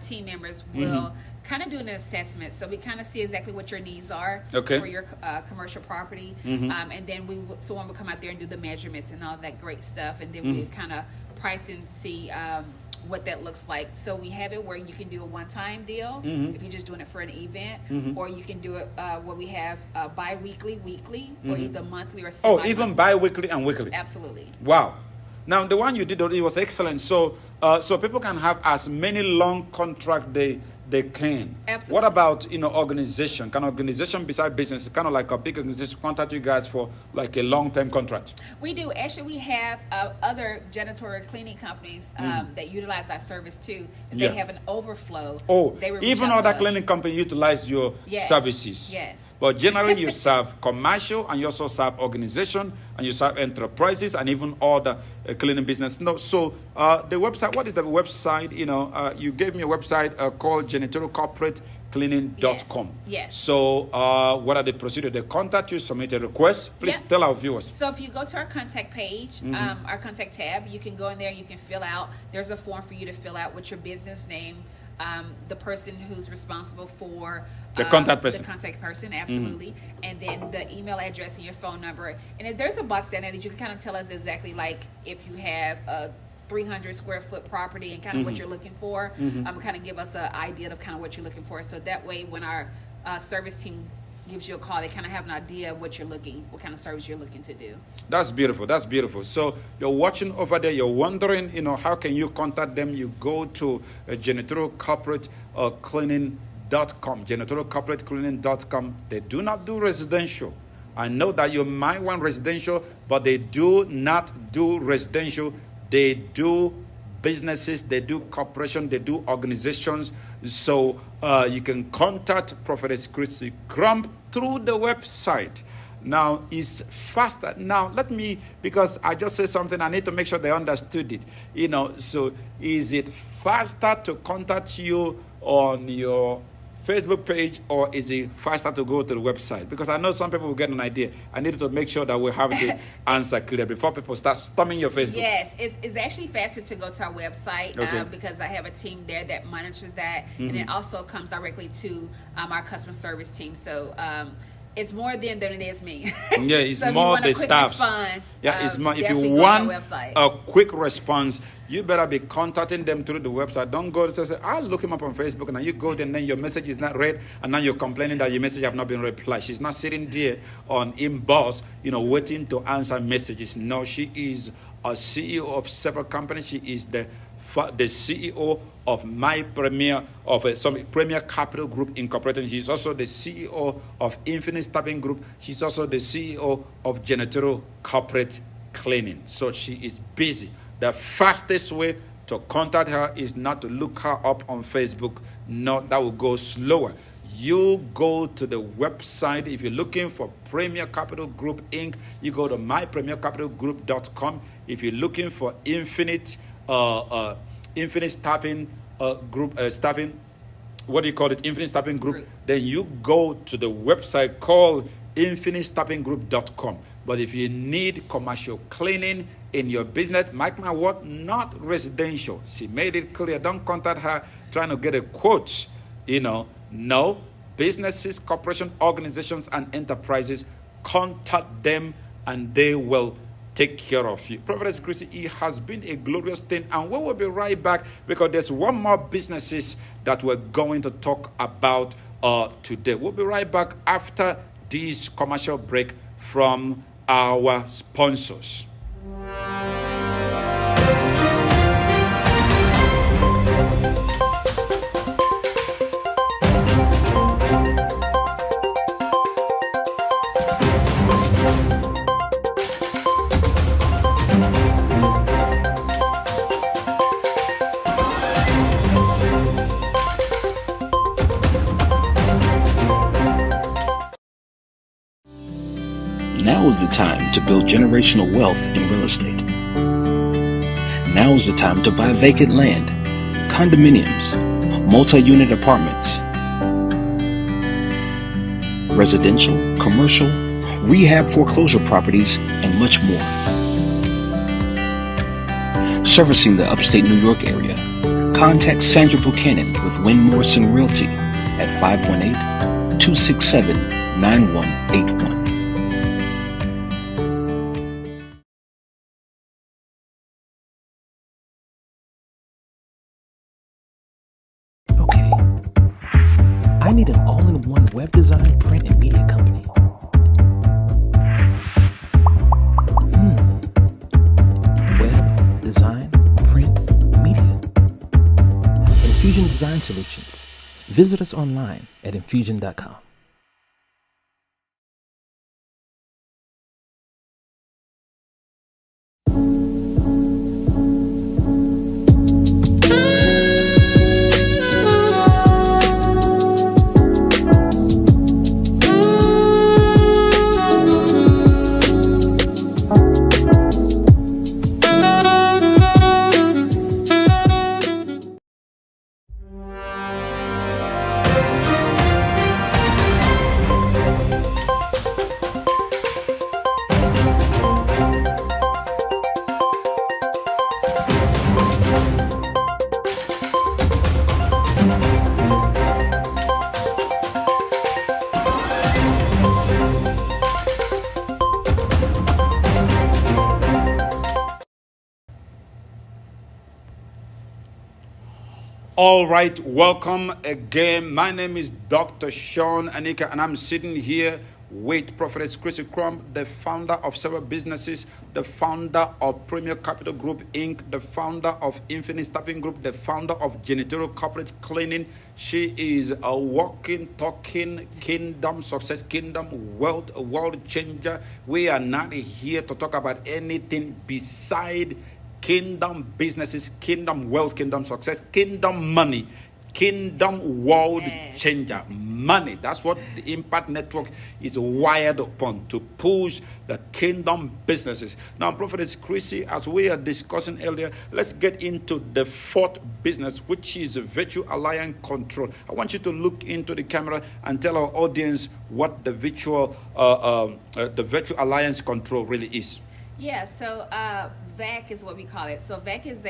team members will kind of do an assessment. So we kind of see exactly what your needs are for your commercial property. And then someone will come out there and do the measurements and all that great stuff. And then we kind of price and see what that looks like. So we have it where you can do a one-time deal if you're just doing it for an event, or you can do it where we have bi-weekly, weekly, or either monthly or semi-monthly. Oh, even bi-weekly and weekly. Absolutely. Wow. Now, the one you did, it was excellent. So people can have as many long contract they can. Absolutely. What about, organization? Can organization beside business, kind of like a big organization, contact you guys for like a long-term contract? We do. Actually, we have other janitorial cleaning companies that utilize our service too. If they have an overflow, they will reach even out other to cleaning companies utilize your services. Yes. But generally, you serve commercial, and you also serve organization, and you serve enterprises, and even other cleaning business. No, so the website. What is the website? You gave me a website called JanitorialCorporateCleaning.com. Yes. So what are the procedures? They contact you, submit a request. Please tell our viewers. So if you go to our contact page, our contact tab, you can go in there. You can fill out. There's a form for you to fill out with your business name, the person who's responsible for the contact person. The contact person, absolutely. And then the email address and your phone number. And if there's a box down there that you can kind of tell us exactly, like if you have a 300 square foot property and kind of what you're looking for, kind of give us an idea of kind of what you're looking for. So that way when our service team gives you a call, they kind of have an idea of what kind of service you're looking to do. That's beautiful. That's beautiful. So you're watching over there, you're wondering, how can you contact them? You go to Janitorial Corporate Cleaning.com, JanitorialCorporateCleaning.com. They do not do residential. I know that you might want residential, but they do not do residential. They do businesses, they do corporation, they do organizations. So you can contact Prophetess Chrissy Crump through the website. Now, it's faster. Now, because I just said something, I need to make sure they understood it. So is it faster to contact you on your Facebook page, or is it faster to go to the website? Because I know some people will get an idea. I need to make sure that we have the answer clear before people start storming your Facebook. Yes, it's actually faster to go to our website because I have a team there that monitors that, and it also comes directly to our customer service team. So it's more them than it is me. Yeah, it's so more if you the want a quick staff. response, Yeah, it's more. If you definitely go to want our website. a quick response, you better be contacting them through the website. Don't go to say, I'll look him up on Facebook, and then you go there, and then your message is not read, and now you're complaining that your message have not been replied. She's not sitting there on inbox, waiting to answer messages. No, she is a CEO of several companies. She is the CEO of Premier Capital Group Incorporated. She's also the CEO of Infinite Staffing Group. She's also the CEO of Janitorial Corporate Cleaning. So she is busy. The fastest way to contact her is not to look her up on Facebook. No, that will go slower. You go to the website. If you're looking for Premier Capital Group Inc., you go to mypremiercapitalgroup.com. If you're looking for Infinite Staffing Group, Staffing, what do you call it? Infinite Staffing Group. Then you go to the website called infinitestaffing.group.com. But if you need commercial cleaning in your business, mark my word, not residential. She made it clear. Don't contact her trying to get a quote. No. Businesses, corporations, organizations, and enterprises, contact them and they will take care of you. Prophetess Chrissy, it has been a glorious thing, and we will be right back because there's one more businesses that we're going to talk about today. We'll be right back after this commercial break from our sponsors. Now is the time to build generational wealth in real estate. Now is the time to buy vacant land, condominiums, multi-unit apartments, residential, commercial, rehab foreclosure properties, and much more. Servicing the upstate New York area, contact Sandra Buchanan with Wynn Morrison Realty at 518-267-9181. I need an all-in-one web design, print, and media company. Web, design, print, media. Infusion Design Solutions. Visit us online at infusion.com. All right, welcome again. My name is Dr. Sean Anike, and I'm sitting here with Prophetess Chrissy Crumb, the founder of several businesses, the founder of Premier Capital Group Inc., the founder of Infinite Staffing Group, the founder of Janitorial Corporate Cleaning. She is a walking, talking kingdom success, kingdom wealth, a world changer. We are not here to talk about anything beside kingdom businesses, kingdom wealth, kingdom success, kingdom money, kingdom world changer. Money. That's what the Impact Network is wired upon, to push the kingdom businesses. Now, Prophetess Chrissy, as we are discussing earlier, let's get into the fourth business, which is Virtual Alliance Control. I want you to look into the camera and tell our audience what the Virtual Alliance Control really is. Yeah, so VAC is what we call it. So VAC is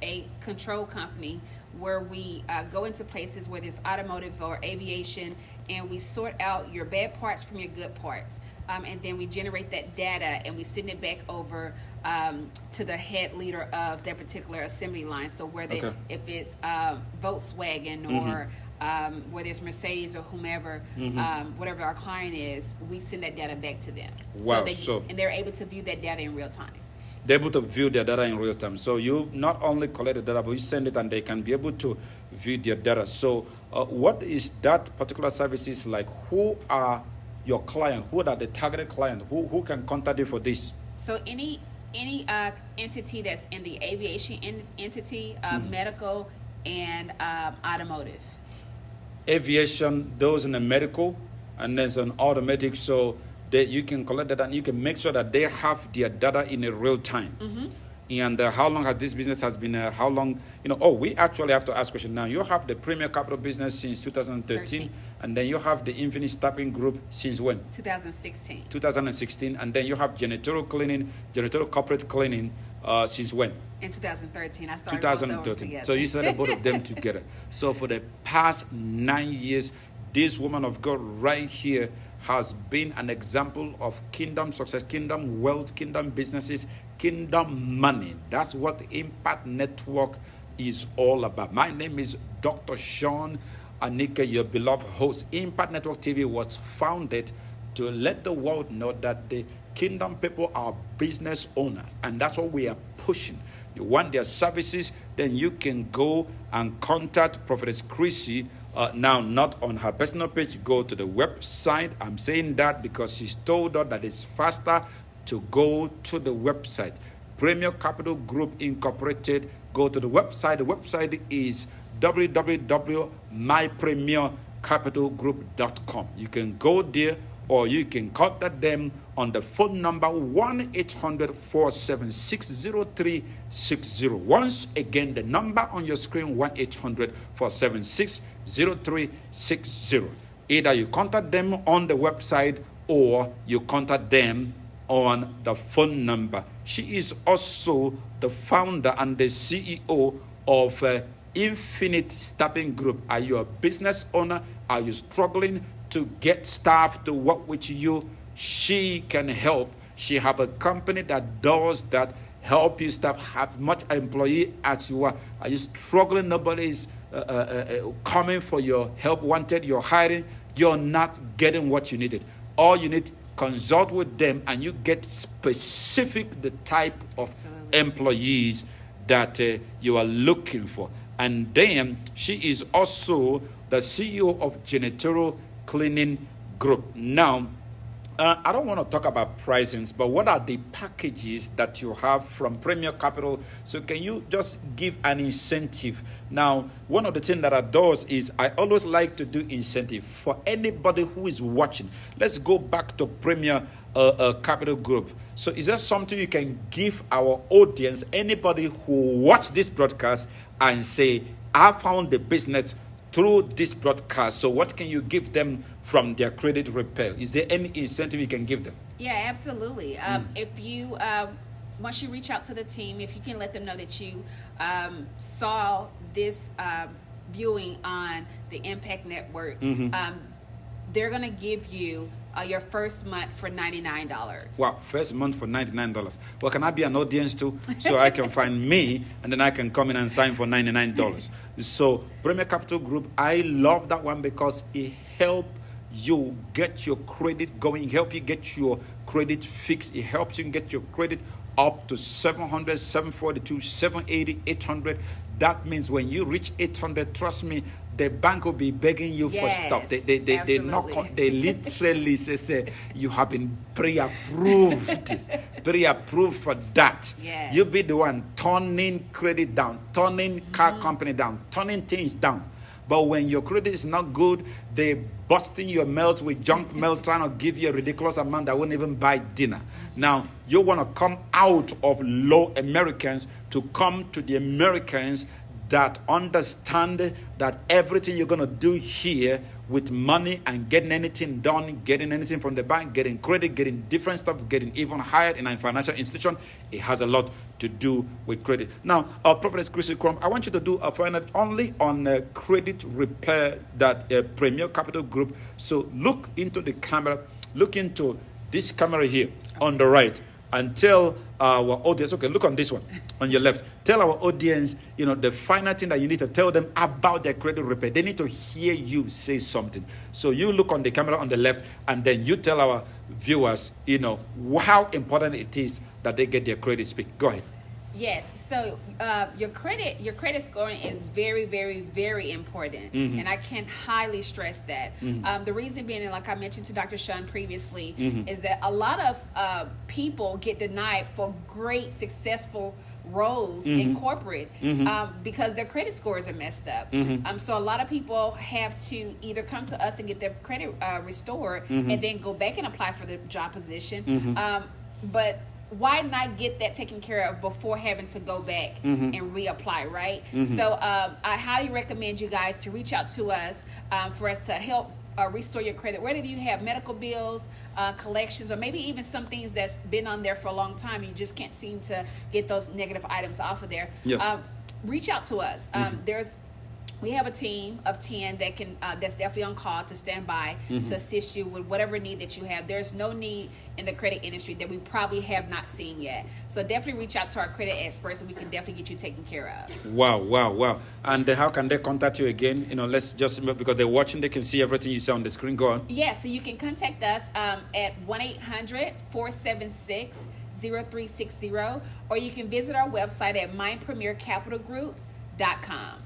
a control company where we go into places where there's automotive or aviation, and we sort out your bad parts from your good parts. And then we generate that data and we send it back over to the head leader of that particular assembly line. So whether if it's Volkswagen or whether it's Mercedes or whomever, whatever our client is, we send that data back to them. Wow. And they're able to view that data in real time. They're able to view their data in real time. So you not only collect the data, but you send it and they can be able to view their data. So what is that particular services like? Who are your client? Who are the targeted client? Who can contact you for this? So any entity that's in the aviation entity, medical, and automotive. Aviation, those in the medical, and there's an automatic, so that you can collect that and you can make sure that they have their data in a real time. And how long has this business has been? How long? We actually have to ask question now. You have the Premier Capital business since 2013, and then you have the Infinite Staffing Group since when? 2016. 2016, and then you have Janitorial Corporate Cleaning since when? In 2013. I started 2013. So you started both of them together. So for the past 9 years, this woman of God right here has been an example of kingdom success, kingdom wealth, kingdom businesses, kingdom money. That's what the Impact Network is all about. My name is Dr. Sean Anike, your beloved host. Impact Network TV was founded to let the world know that the kingdom people are business owners, and that's what we are pushing. You want their services, then you can go and contact Prophetess Chrissy. Now, not on her personal page, go to the website. I'm saying that because she's told us that it's faster to go to the website. Premier Capital Group Incorporated, go to the website. The website is www.mypremiercapitalgroup.com. You can go there, or you can contact them on the phone number 1-800-476-0360. Once again, the number on your screen, 1-800-476-0360. Either you contact them on the website or you contact them on the phone number. She is also the founder and the CEO of Infinite Staffing Group. Are you a business owner? Are you struggling to get staff to work with you? She can help. She have a company that does that, help you staff, have much employee as you are. Are you struggling? Nobody is coming for your help, wanted, you're hiring, you're not getting what you needed. All you need, consult with them and you get specific the type of employees that you are looking for. And then she is also the CEO of Janitorial Cleaning Group. Now, I don't want to talk about pricings, but what are the packages that you have from Premier Capital? So can you just give an incentive? Now, one of the things that I do is I always like to do incentive for anybody who is watching. Let's go back to Premier Capital Group. So is there something you can give our audience, anybody who watch this broadcast and say, I found the business through this broadcast? So what can you give them from their credit repair? Is there any incentive you can give them? Yeah, absolutely. If you, once you reach out to the team, if you can let them know that you saw this viewing on the Impact Network, they're going to give you your first month for $99. Wow, first month for $99. Well, can I be an audience too? So I can find me and then I can come in and sign for $99. So Premier Capital Group, I love that one because it helps you get your credit going, help you get your credit fixed. It helps you get your credit up to 700, 742, 780, 800. That means when you reach 800, trust me, the bank will be begging you for stuff. They knock on, they literally say you have been pre-approved for that. Yes. You'll be the one turning credit down, turning car company down, turning things down. But when your credit is not good, they busting your mails with junk mails, trying to give you a ridiculous amount that won't even buy dinner. Now, you want to come out of low Americans to come to the Americans that understand that everything you're going to do here with money and getting anything done, getting anything from the bank, getting credit, getting different stuff, getting even hired in a financial institution, it has a lot to do with credit. Now, Prophetess Chrissy Crumb, I want you to do a final only on credit repair that Premier Capital Group. So look into the camera, look into this camera here on the right, and tell our audience, okay, look on this one on your left. Tell our audience, the final thing that you need to tell them about their credit repair. They need to hear you say something. So you look on the camera on the left, and then you tell our viewers, how important it is that they get their credit speak. Go ahead. Yes. So your credit scoring is very, very, very important, and I can highly stress that. The reason being, and like I mentioned to Dr. Sean previously, is that a lot of people get denied for great, successful roles in corporate because their credit scores are messed up. So a lot of people have to either come to us and get their credit restored, and then go back and apply for the job position. But why not get that taken care of before having to go back and reapply, right? So I highly recommend you guys to reach out to us for us to help restore your credit. Whether you have medical bills, collections, or maybe even some things that's been on there for a long time, you just can't seem to get those negative items off of there. Yes. Reach out to us. We have a team of 10 that can that's definitely on call to stand by to assist you with whatever need that you have. There's no need in the credit industry that we probably have not seen yet. So definitely reach out to our credit experts, and we can definitely get you taken care of. Wow. And how can they contact you again? Let's just, because they're watching, they can see everything you say on the screen. Go on. Yeah, so you can contact us at 1-800-476-0360, or you can visit our website at mindpremiercapitalgroup.com.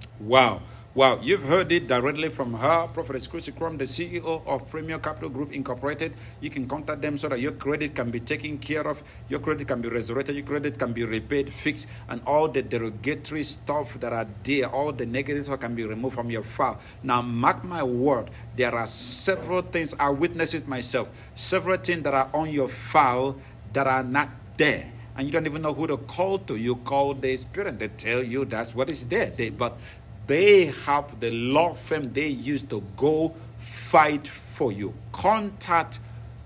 Wow, you've heard it directly from her, Prophetess Chrissy Crumb, the CEO of Premier Capital Group Incorporated. You can contact them so that your credit can be taken care of, your credit can be resurrected, your credit can be repaid, fixed, and all the derogatory stuff that are there, all the negatives can be removed from your file. Now, mark my word, there are several things, I witnessed it myself, several things that are on your file that are not there. And you don't even know who to call to. You call the spirit, they tell you that's what is there. But they have the law firm they use to go fight for you. Contact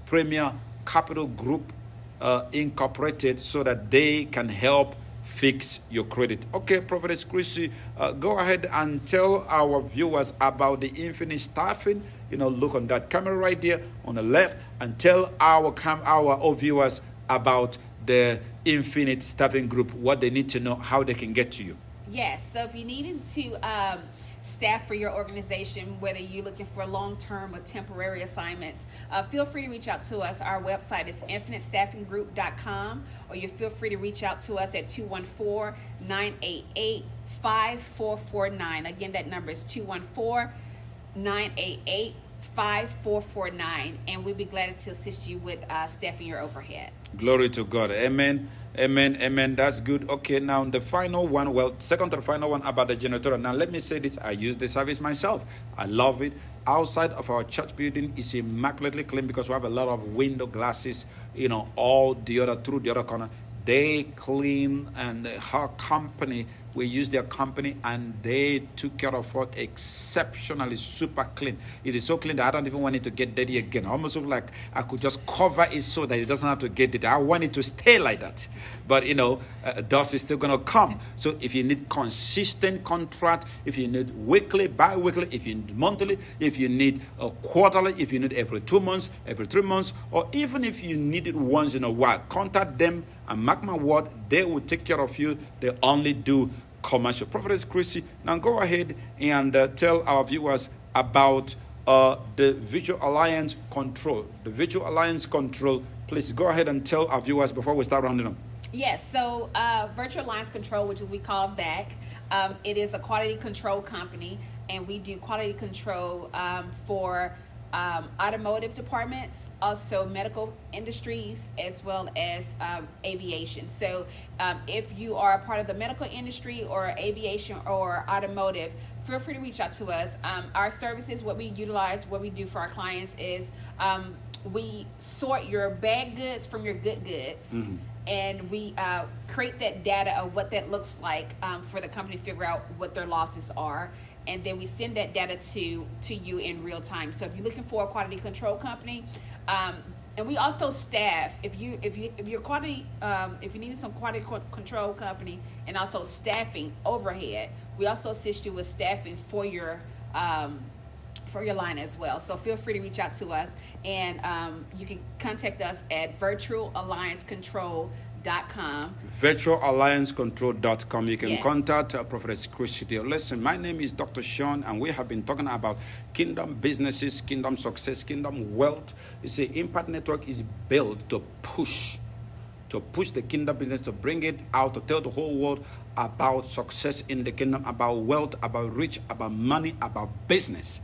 Premier Capital Group Incorporated so that they can help fix your credit. Okay, Prophetess Chrissy, go ahead and tell our viewers about the Infinite Staffing. Look on that camera right there on the left, and tell our viewers about the Infinite Staffing Group, what they need to know, how they can get to you. Yes, so if you needed to staff for your organization, whether you're looking for long-term or temporary assignments, feel free to reach out to us. Our website is infinitestaffinggroup.com, or you feel free to reach out to us at 214-988-5449. Again, that number is 214-988-5449, and we'd be glad to assist you with staffing your overhead. Glory to God. Amen. That's good. Okay, now the final one, second to the final one about the janitorial. Now, let me say this. I use the service myself. I love it. Outside of our church building is immaculately clean because we have a lot of window glasses, all through the other corner. They clean, and her company, we use their company, and they took care of it exceptionally super clean. It is so clean that I don't even want it to get dirty again. I almost look like I could just cover it so that it doesn't have to get dirty. I want it to stay like that. But, dust is still going to come. So if you need consistent contract, if you need weekly, bi-weekly, if you need monthly, if you need quarterly, if you need every 2 months, every 3 months, or even if you need it once in a while, contact them, and mark my word, they will take care of you. They only do commercial. Prophetess Chrissy, now go ahead and tell our viewers about the Virtual Alliance Control. The Virtual Alliance Control, please go ahead and tell our viewers before we start rounding up. Yes, so Virtual Alliance Control, which we call VAC, it is a quality control company, and we do quality control for automotive departments, also medical industries, as well as aviation. So if you are a part of the medical industry or aviation or automotive, feel free to reach out to us. Our services, what we utilize, what we do for our clients is we sort your bad goods from your good goods. And we create that data of what that looks like for the company to figure out what their losses are. and then we send that data to you in real time. So if you're looking for a quality control company, and we also staff, if you're quality, if you need some quality control company and also staffing overhead, we also assist you with staffing for your line as well. So feel free to reach out to us, and you can contact us at virtualalliancecontrol.com. virtualalliancecontrol.com. You can Yes. contact Prophetess Chrissy. Listen, my name is Dr. Sean, and we have been talking about kingdom businesses, kingdom success, kingdom wealth. You see, Impact Network is built to push the kingdom business, to bring it out, to tell the whole world about success in the kingdom, about wealth, about rich, about money, about business.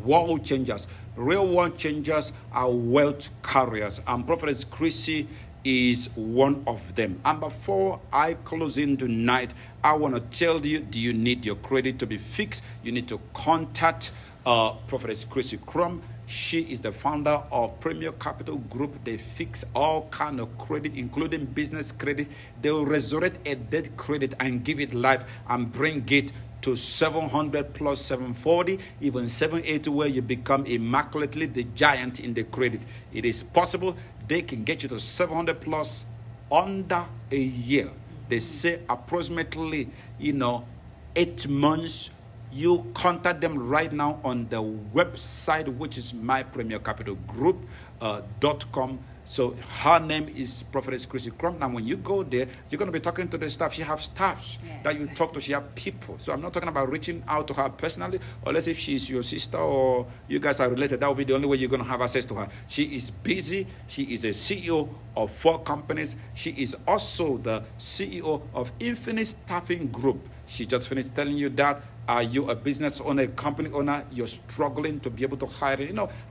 World changers, real world changers are wealth carriers, and Prophetess Chrissy is one of them. And before I close in tonight, I want to tell you, do you need your credit to be fixed? You need to contact Prophetess Chrissy Crum. She is the founder of Premier Capital Group. They fix all kind of credit, including business credit. They will resurrect a dead credit and give it life and bring it to 700 plus 740, even 780, where you become immaculately the giant in the credit. It is possible. They can get you to 700 plus under a year. They say approximately, 8 months. You contact them right now on the website, which is mypremiercapitalgroup.com. So her name is Prophetess Chrissy Crum. Now, when you go there, you're going to be talking to the staff. She has staffs that you talk to. She has people. So I'm not talking about reaching out to her personally, unless if she's your sister or you guys are related. That will be the only way you're going to have access to her. She is busy. She is a CEO of 4 companies. She is also the CEO of Infinite Staffing Group. She just finished telling you that. Are you a business owner, a company owner? You're struggling to be able to hire.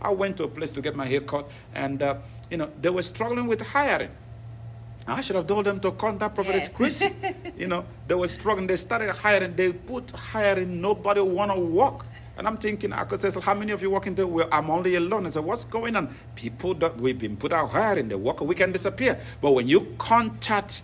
I went to a place to get my hair cut, and they were struggling with hiring. I should have told them to contact Prophetess Chrissy. They were struggling. They started hiring. They put hiring. Nobody want to work. And I'm thinking, I could say, so how many of you working there? Well, I'm only alone. I said, what's going on? People that we've been put out hiring, they work a week and disappear. But when you contact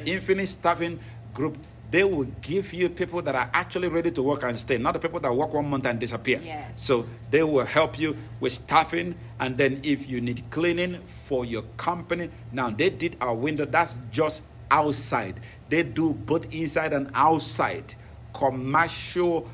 Infinite Staffing Group, they will give you people that are actually ready to work and stay, not the people that work 1 month and disappear. Yes. So they will help you with staffing, and then if you need cleaning for your company, now they did our window, that's just outside. They do both inside and outside, commercial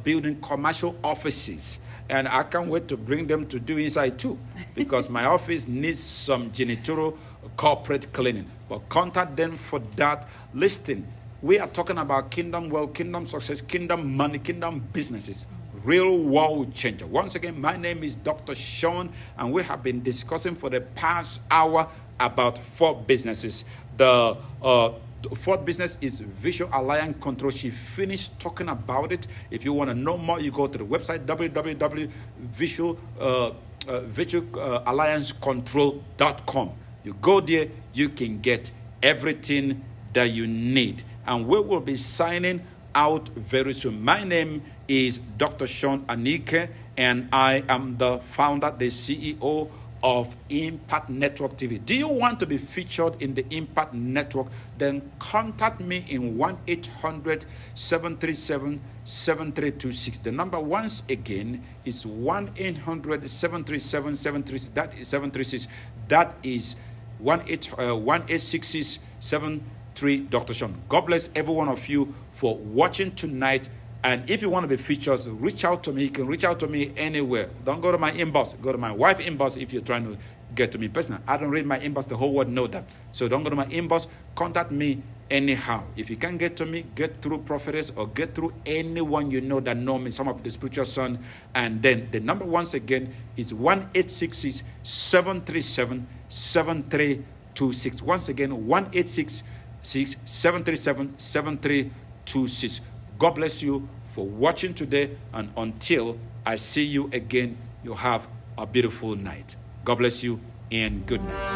building, commercial offices. And I can't wait to bring them to do inside too, because my office needs some janitorial corporate cleaning. But contact them for that. Listen, we are talking about kingdom wealth, kingdom success, kingdom money, kingdom businesses, real world changer. Once again, my name is Dr. Sean, and we have been discussing for the past hour about 4 businesses. The 4th business is Virtual Alliance Control. She finished talking about it. If you want to know more, you go to the website www.virtualalliancecontrol.com. You go there, you can get everything that you need. And we will be signing out very soon. My name is Dr. Sean Anike, and I am the founder, the CEO of Impact Network TV. Do you want to be featured in the Impact Network? Then contact me in 1-800-737-7326. The number once again is 1-800-737-736. That is 736. That is 1-866-7 Dr. Sean. God bless every one of you for watching tonight. And if you want to be featured, reach out to me. You can reach out to me anywhere. Don't go to my inbox. Go to my wife's inbox if you're trying to get to me personally. I don't read my inbox. The whole world know that. So don't go to my inbox. Contact me anyhow. If you can't get to me, get through Prophetess or get through anyone you know that know me, some of the spiritual son. And then the number once again is 1-866-737-7326. Once again, 1-866-737-7326. God bless you for watching today, and until I see you again, you have a beautiful night. God bless you and good night.